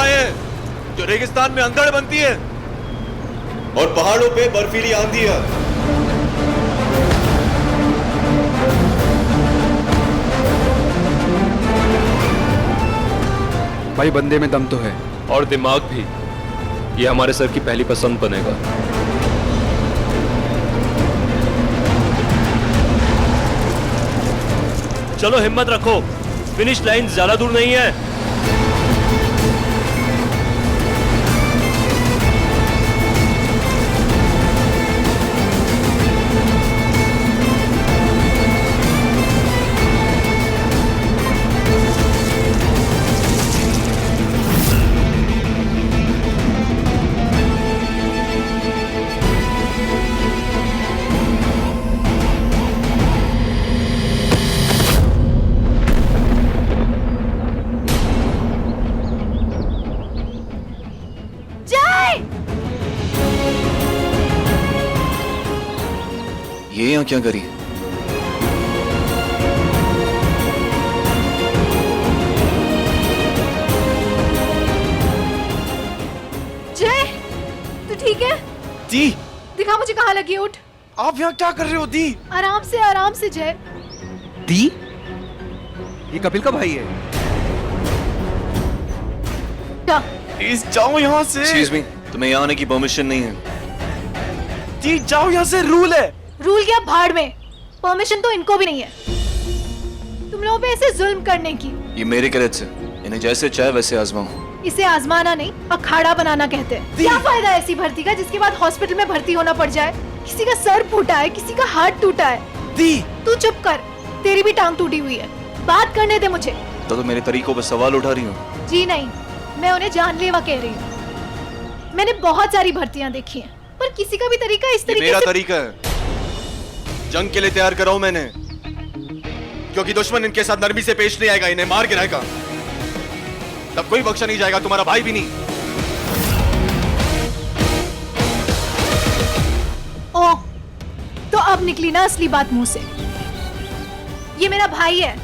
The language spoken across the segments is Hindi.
हवाएं हैं जो रेगिस्तान में अंधड़ बनती है और पहाड़ों पे बर्फीली आंधी है। भाई बंदे में दम तो है और दिमाग भी। ये हमारे सर की पहली पसंद बनेगा। चलो हिम्मत रखो, फिनिश लाइन ज्यादा दूर नहीं है। ये यहाँ क्या करी? जय, तू ठीक है? दी, दिखा मुझे कहाँ लगी। उठ। आप यहाँ क्या कर रहे हो दी? आराम से जय। दी, ये कपिल का भाई है। जा। प्लीज जाओ यहाँ से। Excuse me, तुम्हें यहाँ आने की परमिशन नहीं है। दी जाओ यहाँ से, रूल है। रूल क्या भाड़ में, परमिशन तो इनको भी नहीं है तुम लोगों पे ऐसे जुल्म करने की। ये मेरे क्रेडिट से, इन्हें जैसे चाहे वैसे आजमाओ। इसे आजमाना नहीं, अखाड़ा बनाना कहते हैं। क्या फायदा ऐसी भर्ती का जिसके बाद हॉस्पिटल में भर्ती होना पड़ जाए? किसी का सर फूटा है, किसी का हाथ टूटा है। दी, तू चुप कर, तेरी भी टांग टूटी हुई है। बात करने दे मुझे। तो मेरे तरीकों पर सवाल उठा रही हूँ? जी नहीं, मैं उन्हें जानलेवा कह रही हूँ। मैंने बहुत सारी भर्तियां देखी हैं, पर किसी का भी तरीका इस तरीके मेरा से। तरीका है। जंग के लिए तैयार कराऊं मैंने, क्योंकि दुश्मन इनके साथ नरमी से पेश नहीं आएगा, इन्हें मार गिराएगा। तब कोई बख्शा नहीं जाएगा, तुम्हारा भाई भी नहीं। ओह, तो अब निकली ना असली बात मुंह से। ये मेरा भाई है,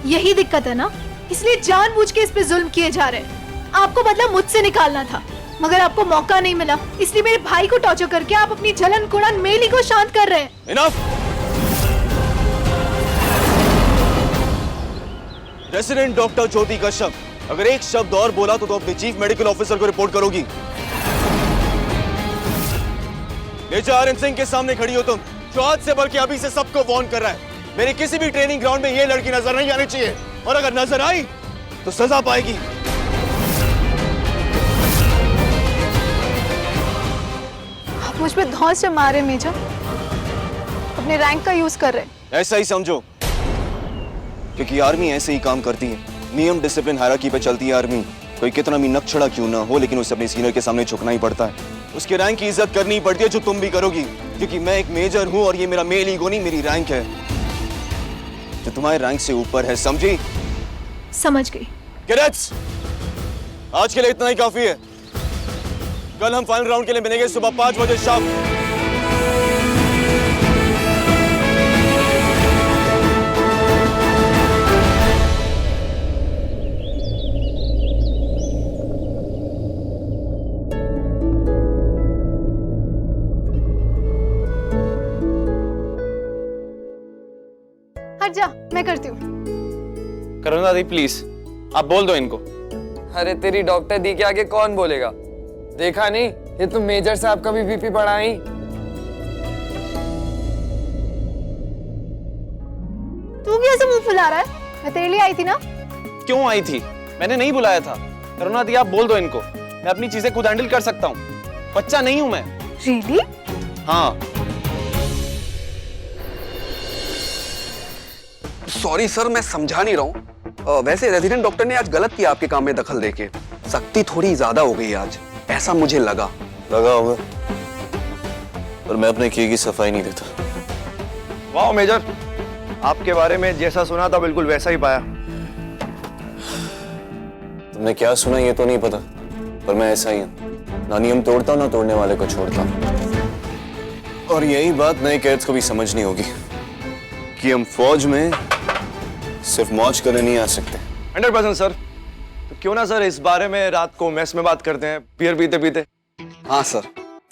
यही दिक्कत है ना, इसलिए जानबूझ के इस पे जुल्म किए जा रहे हैं। आपको बदला मुझसे निकालना था, मगर आपको मौका नहीं मिला, इसलिए मेरे भाई को टॉर्चर करके आप अपनी जलन कुड़न मेली को शांत कर रहे हैं। इनफ। रेसिडेंट डॉक्टर ज्योति कश्यप, अगर एक शब्द और बोला तो अपने चीफ मेडिकल ऑफिसर को रिपोर्ट करोगी। मेजर आर्यन सिंह के सामने खड़ी हो तुम, जो आज से बढ़ के अभी से सबको वार्न कर रहा है। मेरे किसी भी ट्रेनिंग ग्राउंड में ये लड़की नजर नहीं आनी चाहिए, और अगर नजर आई तो सजा पाएगी। आप मुझ पे धौंस से मारे मेजर, अपने रैंक का यूज कर रहे। ऐसा ही समझो, क्योंकि आर्मी ऐसे ही काम करती है। नियम डिसिप्लिन हायरार्की पे चलती है आर्मी। कोई कितना भी नकछड़ा क्यों ना हो, लेकिन उसे अपने सीनियर के सामने झुकना ही पड़ता है। उसके रैंक की इज्जत करनी पड़ती है, जो तुम भी करोगी, क्योंकि मैं एक मेजर हूं और ये मेरा मेल ईगो नहीं, मेरी रैंक है जो तुम्हारे रैंक से ऊपर है। समझी? समझ गई। कैडेट्स, आज के लिए इतना ही काफी है। कल हम फाइनल राउंड के लिए मिलेंगे सुबह 5 बजे शाम। हट जा, मैं करती हूँ। करुणा दी प्लीज, आप बोल दो इनको। अरे तेरी डॉक्टर दी के आगे कौन बोलेगा? देखा नहीं, ये तो मेजर साहब का भी बीपी बढ़ाई। तू कैसे मुंह फुला रहा है? मैं तेरे लिए आई थी ना। क्यों आई थी? मैंने नहीं बुलाया था। करुणा दी आप बोल दो इनको, मैं अपनी चीजें खुद हैंडल कर सकता हूँ, बच्चा नहीं हूं मैं। Really? हाँ। सॉरी सर, मैं समझा नहीं रहा हूँ। वैसे रेजिडेंट डॉक्टर ने आज गलत किया आपके काम में दखल देके। सख्ती थोड़ी ज्यादा हो गई आज, ऐसा मुझे लगा होगा, पर मैं अपने किए की सफाई नहीं देता। वाह मेजर, आपके बारे में जैसा सुना था बिल्कुल वैसा ही पाया। तुमने क्या सुना ये तो नहीं पता, पर मैं ऐसा ही हूं, ना नियम तोड़ता हूं ना तोड़ने वाले को छोड़ता हूं। और यही बात नए कैद्स को भी समझनी होगी कि हम फौज में सिर्फ मौज करने नहीं आ सकते। 100% सर। तो क्यों ना सर इस बारे में रात को मेस में बात करते हैं, बियर पीते पीते। हाँ सर।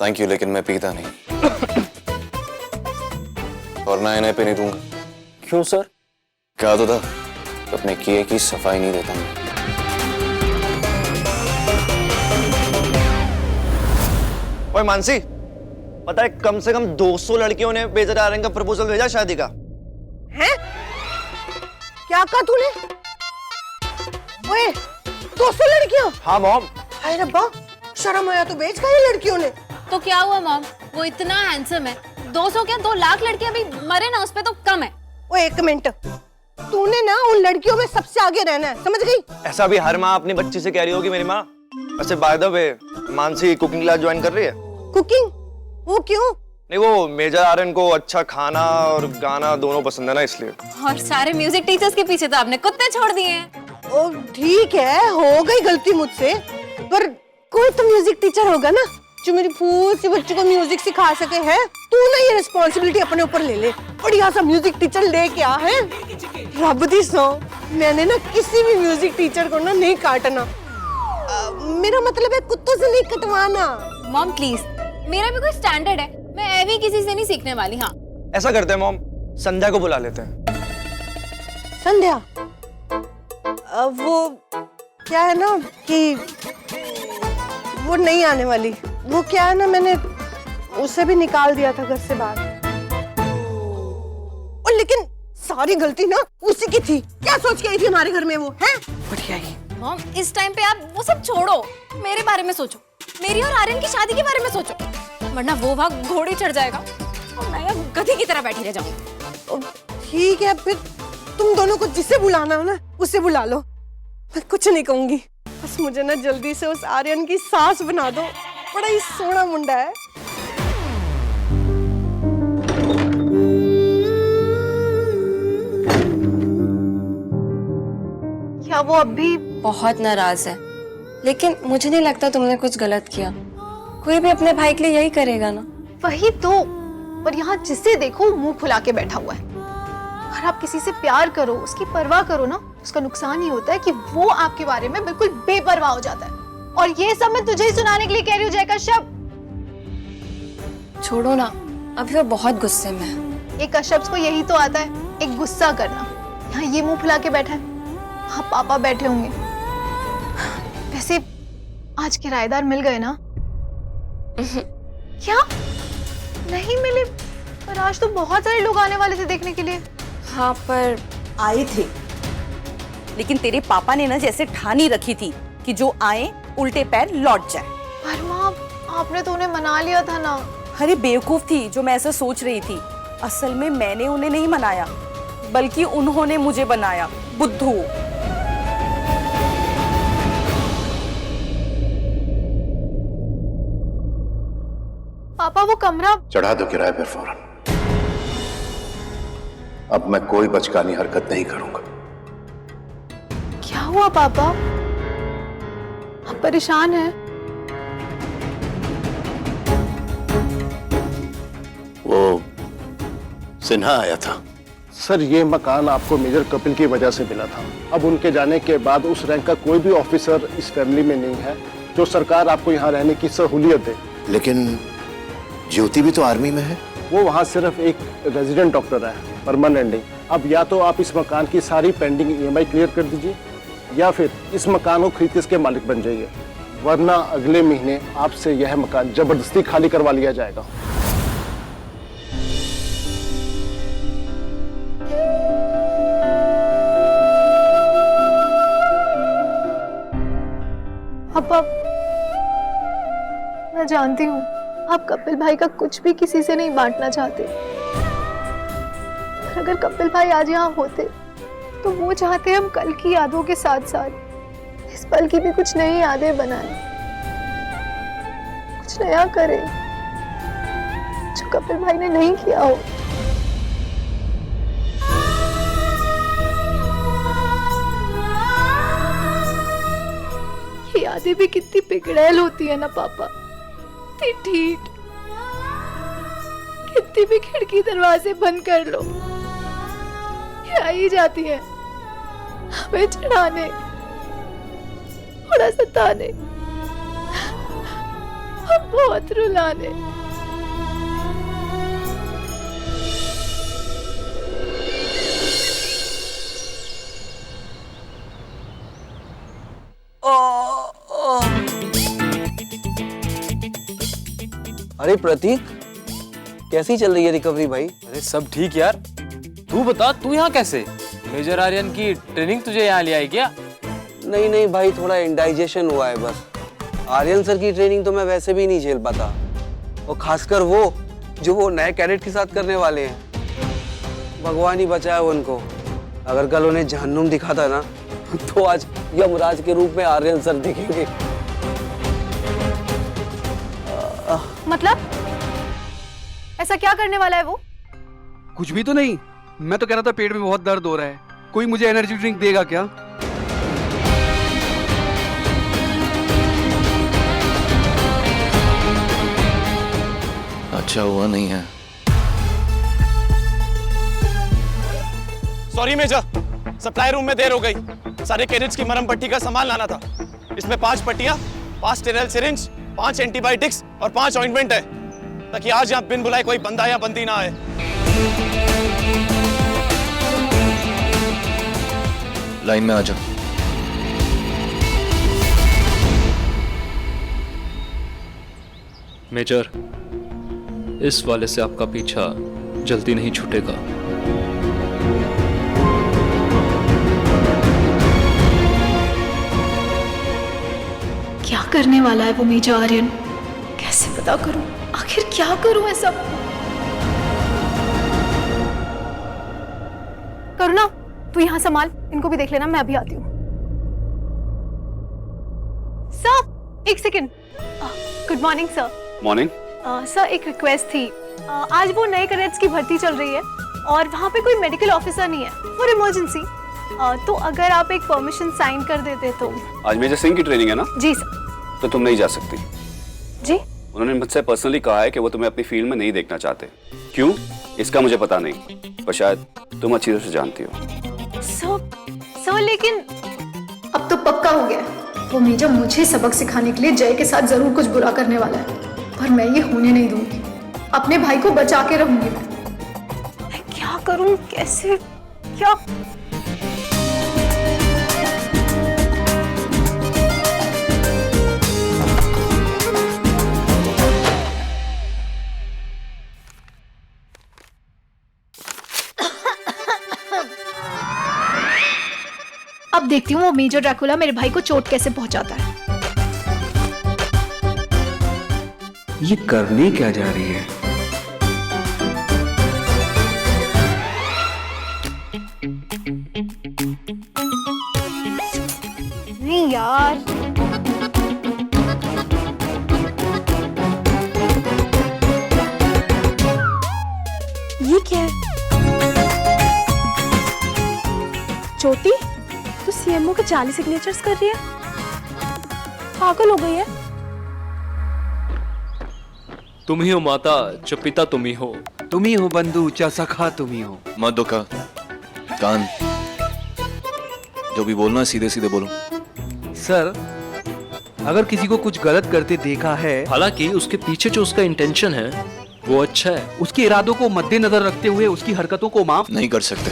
थैंक यू, लेकिन मैं पीता नहीं और ना इन्हें पे नहीं दूंगा। क्यों सर? क्या तो था, अपने किए की सफाई नहीं देता मैं। ओए मानसी, पता है कम से कम 200 लड़कियों ने बेजर आर्यन का प्रपोजल भेजा शादी का। हैं? क्या कहा तूने? ओए, 200 लड़कियों? हाँ मॉम। हाय रब्बा, शर्म आया तो बेच खाई लड़कियों ने। तो क्या हुआ मॉम, वो इतना हैंडसम है, 200 क्या 2 लाख लड़कियां भी मरे ना उस पे तो कम है। ओए एक मिनट, तूने ना उन लड़कियों में सबसे आगे रहना है, समझ गई? ऐसा भी हर माँ अपनी बच्ची से कह रही होगी मेरी माँ। वैसे by the way, Mansi cooking class join कर रही है। कुकिंग? वो क्यों? नहीं, वो मेजर आर्यन को अच्छा खाना और गाना दोनों पसंद है ना, इसलिए। और सारे म्यूजिक टीचर्स के पीछे तो आपने कुत्ते छोड़ दिए हैं। ओ ठीक है, हो गई गलती मुझसे, पर कोई तो म्यूजिक टीचर होगा ना जो मेरी फूल सी बच्ची को म्यूजिक सिखा सके। है तू ना ये रिस्पॉन्सिबिलिटी अपने ऊपर ले ले, बढ़िया सा म्यूजिक टीचर लेके आ। है रब दी सौ, मैंने ना किसी भी म्यूजिक टीचर को ना नहीं काटना। मेरा मतलब है कुत्तों से नहीं कटवाना। मॉम प्लीज, मेरा भी कोई स्टैंडर्ड है, मैं ऐवी किसी से नहीं सीखने वाली। हाँ ऐसा करते हैं मॉम, संध्या को बुला लेते हैं। संध्या? वो क्या है ना कि वो नहीं आने वाली। वो क्या है ना, मैंने उसे भी निकाल दिया था घर से बाहर। और लेकिन सारी गलती ना उसी की थी। क्या सोच के आई थी हमारे घर में वो? है बढ़िया ही। मॉम, इस टाइम पे आप वो सब छोड़ो, मेरे बारे में सोचो, मेरी और आर्यन की शादी के बारे में सोचो, वरना वो वहाँ घोड़ी चढ़ जाएगा और मैं यहाँ गधी की तरह बैठी रह जाऊंगी। ठीक है, फिर तुम दोनों को जिसे बुलाना हो ना उसे बुला लो, मैं कुछ नहीं कहूंगी। बस मुझे ना जल्दी से उस आर्यन की सास बना दो, बड़ा ही सोना मुंडा है। क्या वो अब भी? बहुत नाराज है, लेकिन मुझे नहीं लगता तुमने कुछ गलत किया। कोई भी अपने भाई के लिए यही करेगा ना। वही तो, पर यहाँ जिसे देखो मुंह फुला के बैठा हुआ है। अगर आप किसी से प्यार करो, उसकी परवाह करो ना, उसका नुकसान ही होता है कि वो आपके बारे में बिल्कुल बेपरवाह हो जाता है। और ये सब मैं तुझे ही सुनाने के लिए कह रही हूँ जय कश्यप। छोड़ो ना, अभी वो बहुत गुस्से में है। एक कश्यप को यही तो आता है, एक गुस्सा करना। यहाँ ये मुंह फुला के बैठा है, हाँ पापा बैठे होंगे। वैसे आज किराएदार मिल गए ना? क्या नहीं मिले? पर आज तो बहुत सारे लोग आने वाले थे देखने के लिए। हाँ पर आए थे, लेकिन तेरे पापा ने ना जैसे ठानी रखी थी कि जो आए उल्टे पैर लौट जाए। पर माँ, आपने तो उन्हें मना लिया था ना। अरे बेवकूफ थी जो मैं ऐसा सोच रही थी। असल में मैंने उन्हें नहीं मनाया, बल्कि उन्होंने मुझे बनाया बुद्धू। पापा वो कमरा चढ़ा दो किराए पर फौरन। अब मैं कोई बचकानी हरकत नहीं करूंगा। क्या हुआ पापा? आप परेशान हैं? वो सिन्हा आया था। सर ये मकान आपको मेजर कपिल की वजह से मिला था। अब उनके जाने के बाद उस रैंक का कोई भी ऑफिसर इस फैमिली में नहीं है जो सरकार आपको यहाँ रहने की सहूलियत दे। लेकिन ज्योति भी तो आर्मी में है। वो वहाँ सिर्फ एक रेजिडेंट डॉक्टर है, परमानेंट नहीं। अब या तो आप इस मकान की सारी पेंडिंग EMI क्लियर कर दीजिए, या फिर इस मकान को खरीद के इसके मालिक बन जाइए, वरना अगले महीने आपसे यह मकान जबरदस्ती खाली करवा लिया जाएगा। पापा, मैं जानती हूँ आप कपिल भाई का कुछ भी किसी से नहीं बांटना चाहते। अगर कपिल भाई आज यहाँ होते तो वो चाहते हम कल की यादों के साथ साथ इस पल की भी कुछ नई यादें बनाएं, कुछ नया करें जो कपिल भाई ने नहीं किया हो। ये यादें भी कितनी बिगड़ैल होती है ना पापा, ठीक कितनी भी खिड़की दरवाजे बंद कर लो, ये आ ही जाती है हमें चढ़ाने। थोड़ा सताने और बहुत रुलाने। अरे प्रतीक, कैसी चल रही है रिकवरी भाई? अरे सब ठीक यार। तू बता, तू यहाँ कैसे? मेजर आर्यन की ट्रेनिंग तुझे यहाँ ले आई क्या? नहीं नहीं भाई, थोड़ा इंडाइजेशन हुआ है बस। आर्यन सर की ट्रेनिंग तो मैं वैसे भी नहीं झेल पाता, और खासकर वो जो वो नए कैडेट के साथ करने वाले हैं। भगवान ही बचाए उनको। अगर कल उन्हें जहन्नुम दिखाता ना, तो आज यमराज के रूप में आर्यन सर दिखेंगे। मतलब ऐसा क्या करने वाला है वो? कुछ भी तो नहीं, मैं तो कह रहा था पेट में बहुत दर्द हो रहा है, कोई मुझे एनर्जी ड्रिंक देगा क्या? अच्छा हुआ नहीं है। सॉरी मेजर, सप्लाई रूम में देर हो गई। सारे कैडेट्स की मरहम पट्टी का सामान लाना था। इसमें 5 पट्टियां, 5 स्टेराइल सिरिंज, 5 एंटीबायोटिक्स और 5 ऑइंटमेंट है, ताकि आज यहाँ बिन बुलाए कोई बंदा या बंदी ना आए। लाइन में आ जाओ। मेजर, इस वाले से आपका पीछा जल्दी नहीं छूटेगा। क्या करने वाला है वो मेजर आर्यन? कैसे पता करूं? आखिर क्या करूं मैं सब? करुणा, तू यहाँ संभाल, इनको भी देख लेना, मैं अभी आती हूँ। सर, एक second. Good morning sir. Morning. Sir, एक रिक्वेस्ट थी। आज वो नए कैडेट्स की भर्ती चल रही है और वहाँ पे कोई मेडिकल ऑफिसर नहीं है फॉर इमरजेंसी। तो अगर आप एक परमिशन साइन कर देते तो। आज मेजर सिंह की ट्रेनिंग है ना? जी सर। तो तुम नहीं जा सकती। जी? उन्होंने मुझसे पर्सनली कहा है कि वो तुम्हें अपनी फील्ड में नहीं देखना चाहते। क्यों, इसका मुझे पता नहीं, पर शायद तुम अच्छी तरह से जानती हो। सर लेकिन अब तो पक्का हो गया, वो मेजर मुझे सबक सिखाने के लिए जय के साथ जरूर कुछ बुरा करने वाला है, पर मैं ये होने नहीं दूंगी। अपने भाई को बचा के रहूंगी मैं क्या करूं, कैसे, क्या? अब देखती हूँ वो मेजर ड्रैकुला मेरे भाई को चोट कैसे पहुंचाता है। ये करने क्या जा रही है? नहीं यार, ये क्या है? ज्योति, तू सीएमओ के 40 सिग्नेचर्स कर रही है? पागल हो गई है? तुम ही हो माता, जो पिता तुम ही हो। तुम ही हो बंधु, चा सखा तुम ही हो। मत दुखा कान, जो भी बोलना सीधे सीधे बोलो। सर, अगर किसी को कुछ गलत करते देखा है, हालांकि उसके पीछे जो उसका इंटेंशन है वो अच्छा है, उसके इरादों को मद्देनजर रखते हुए उसकी हरकतों को माफ नहीं कर सकते,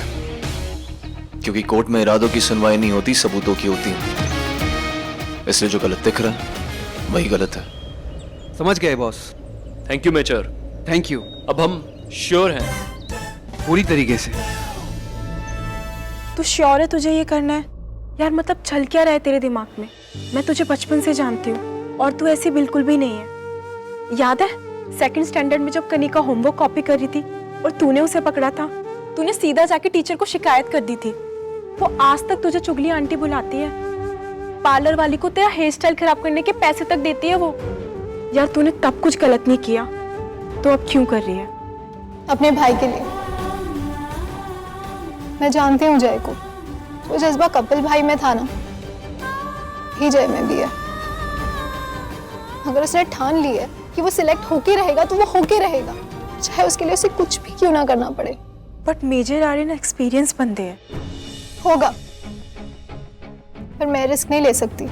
क्योंकि कोर्ट में इरादों की सुनवाई नहीं होती, सबूतों की होती है। इसलिए जो गलत दिख रहा है वही गलत है। समझ गए boss. Thank you major. Thank you. अब हम श्योर हैं पूरी तरीके से। तू श्योर है तुझे ये करना है? यार मतलब चल क्या रहा है तेरे दिमाग में? मैं तुझे बचपन से जानती हूँ और तू ऐसी बिल्कुल भी नहीं है। याद है 2nd स्टैंडर्ड में जब कनिका होमवर्क कॉपी कर रही थी और तूने उसे पकड़ा था, तूने सीधा जाके टीचर को शिकायत कर दी थी। वो आज तक तुझे चुगली आंटी बुलाती है। पार्लर वाली को तेरा हेयर स्टाइल खराब करने के पैसे तक देती है वो। यार तूने तब कुछ गलत नहीं किया, तो अब क्यों कर रही है? अपने भाई के लिए। मैं जानती हूँ जय को, वो जज्बा कपिल भाई में था ना, ही जय में भी है। अगर उसने ठान ली है कि वो सिलेक्ट होके रहेगा तो वो होके रहेगा, चाहे उसके लिए उसे कुछ भी क्यों ना करना पड़े। बट मेजर आर्यन एक्सपीरियंस बंदे हैं। होगा, पर मैं रिस्क नहीं ले सकती।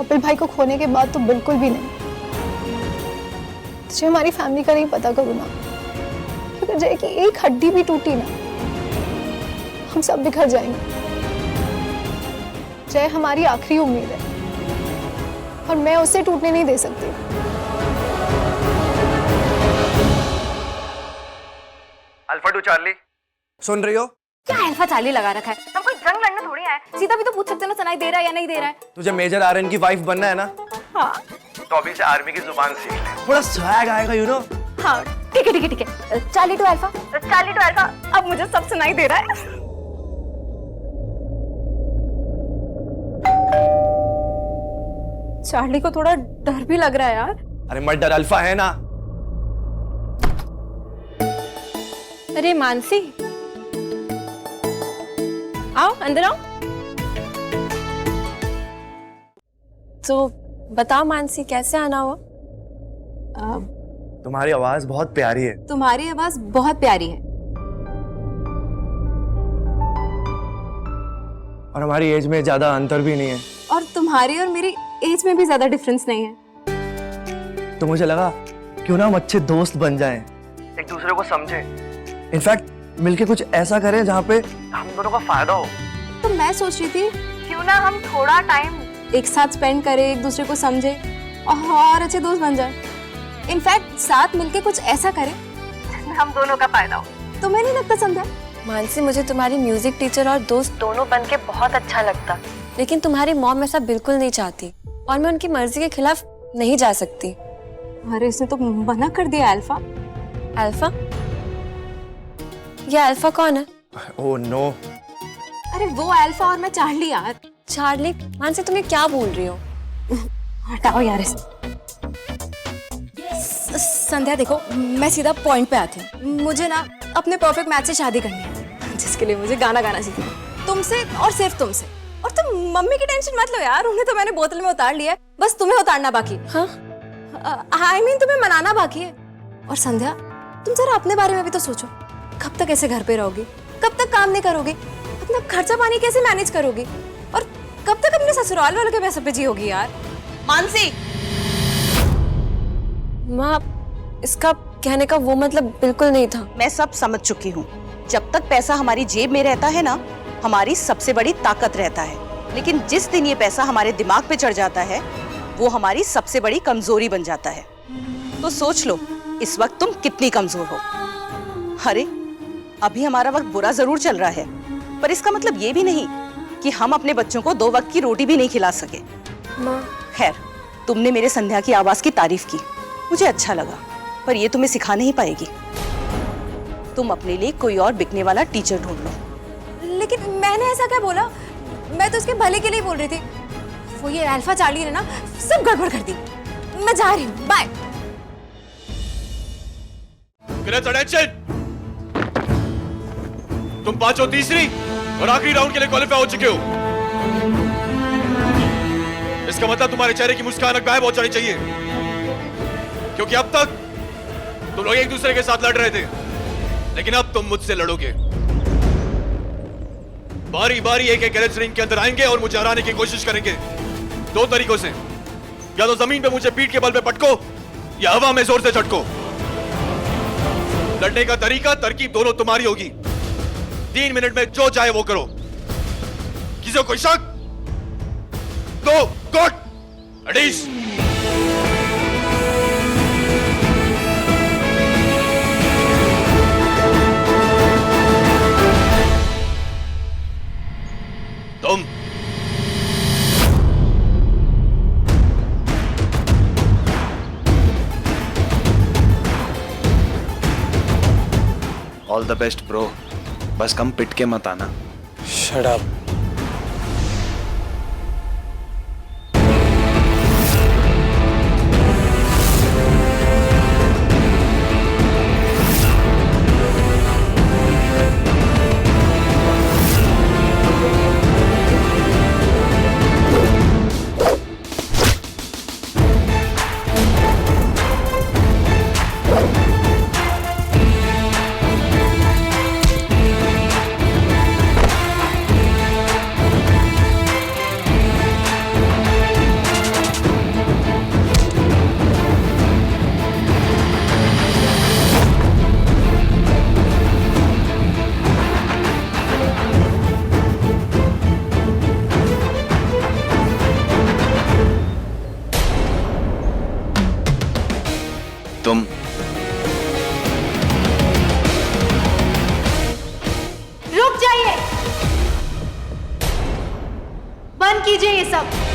कपिल भाई को खोने के बाद तो बिल्कुल भी नहीं। तुझे हमारी फैमिली का नहीं पता करुणा, अगर जय की एक हड्डी भी टूटी ना, हम सब बिखर जाएंगे। जय हमारी आखिरी उम्मीद है और मैं उसे टूटने नहीं दे सकती। अल्फा टू चार्ली, सुन रही हो? क्या अल्फा चार्ली लगा रखा है? हम कोई जंग लड़ने थोड़ी आए। सीधा भी तो पूछ सकते ना सुनाई दे रहा है या नहीं दे रहा है। तुझे मेजर आर्यन की वाइफ बनना है ना? हाँ तो अभी से आर्मी की जुबान सीख ले, थोड़ा स्वैग आएगा, यू नो। हाँ ठीक है ठीक है ठीक है। Charlie two Alpha, Charlie two Alpha, अब मुझे सब सुनाई दे रहा है। चार्ली को थोड़ा डर भी लग रहा है यार। अरे मत डर, अल्फा है ना। अरे मानसी, आओ अंदर आओ। तो बताओ मानसी, कैसे आना हुआ? तुम्हारी आवाज बहुत प्यारी है। तुम्हारी आवाज बहुत प्यारी है और हमारी एज में ज्यादा अंतर भी नहीं है। और तुम्हारी और मेरी एज में भी ज्यादा डिफरेंस नहीं है। तो मुझे लगा क्यों ना हम अच्छे दोस्त बन जाएं, एक दूसरे को समझे, इनफैक्ट मिलके कुछ ऐसा करें जहाँ पे हम दोनों का फायदा हो। तो मैं सोच रही थी क्यों ना हम थोड़ा टाइम एक साथ स्पेंड करें, एक दूसरे को समझे और अच्छे दोस्त बन जाए। इनफैक्ट साथ मिलके कुछ ऐसा करें जिसमें हम दोनों का फायदा हो। तुम्हें नहीं लगता संध्या? मानसी, मुझे तुम्हारी म्यूजिक टीचर और दोस्त दोनों बन के बहुत अच्छा लगता, लेकिन तुम्हारी मॉम ऐसा बिल्कुल नहीं चाहती और मैं उनकी मर्जी के खिलाफ नहीं जा सकती। अरे इसने तो मना कर दिया। अल्फा? अल्फा? ये अल्फा कौन है? Oh no. अरे वो अल्फा और मैं चार्ली यार। चार्ली? मानसी तुम्हें क्या बोल रही हो? हटाओ यार इसे। संध्या देखो, मैं सीधा पॉइंट पे आती हूँ। मुझे ना अपने परफेक्ट मैच से शादी करनी है, जिसके लिए मुझे गाना गाना सीखना, तुमसे और सिर्फ तुमसे। और तुम मम्मी की टेंशन मत लो यार, उन्हें तो मैंने बोतल में उतार लिया है, बस तुम्हें उतारना बाकी। हाँ? I mean, तुम्हें मनाना बाकी है। और संध्या, तुम जरा अपने बारे में भी तो सोचो। कब तक ऐसे घर पे रहोगी? कब तक काम नहीं करोगी? अपना खर्चा पानी कैसे मैनेज करोगी? और कब तक अपने ससुराल वालों के पैसे पे जियोगी यार? मानसी! माँ, इसका कहने का वो मतलब बिल्कुल नहीं था। मैं सब समझ चुकी हूँ। जब तक पैसा हमारी जेब में रहता है ना, हमारी सबसे बड़ी ताकत रहता है। लेकिन जिस दिन ये पैसा हमारे दिमाग पे चढ़ जाता है, वो हमारी सबसे बड़ी कमजोरी बन जाता है। तो सोच लो इस वक्त तुम कितनी कमजोर हो। अरे अभी हमारा वक्त बुरा जरूर चल रहा है, पर इसका मतलब ये भी नहीं कि हम अपने बच्चों को 2 वक्त की रोटी भी नहीं खिला सके। खैर, तुमने मेरे संध्या की आवाज की तारीफ की, मुझे अच्छा लगा, पर ये तुम्हें सिखा नहीं पाएगी। तुम अपने लिए कोई और बिकने वाला टीचर ढूंढ लो। लेकिन मैंने ऐसा क्या बोला? मैं तो उसके भले के लिए बोल रही थी। वो ये अल्फा चार्ली ने ना सब गड़बड़ कर दी। मैं जा रही हूँ, बाय। तुम पांचों तीसरी और आखिरी राउंड के लिए क्वालिफाई हो चुके हो। इसका मतलब तुम्हारे चेहरे की मुस्कान अब गायब हो जानी चाहिए, क्योंकि अब तक तुम लोग एक दूसरे के साथ लड़ रहे थे, लेकिन अब तुम मुझसे लड़ोगे। बारी बारी एक एक कैरेट रिंग के अंदर आएंगे और मुझे हराने की कोशिश करेंगे 2 तरीकों से। या तो जमीन पे मुझे पीठ के बल पे पटको, या हवा में जोर से झटको। लड़ने का तरीका, तरकीब दोनों तुम्हारी होगी। 3 मिनट में जो चाहे वो करो। किसी को कोई शक? तो गुड एडीज। तुम ऑल द बेस्ट ब्रो, बस कम पिट के मत आना। Shut up. रुक जाइए, बंद कीजिए ये सब।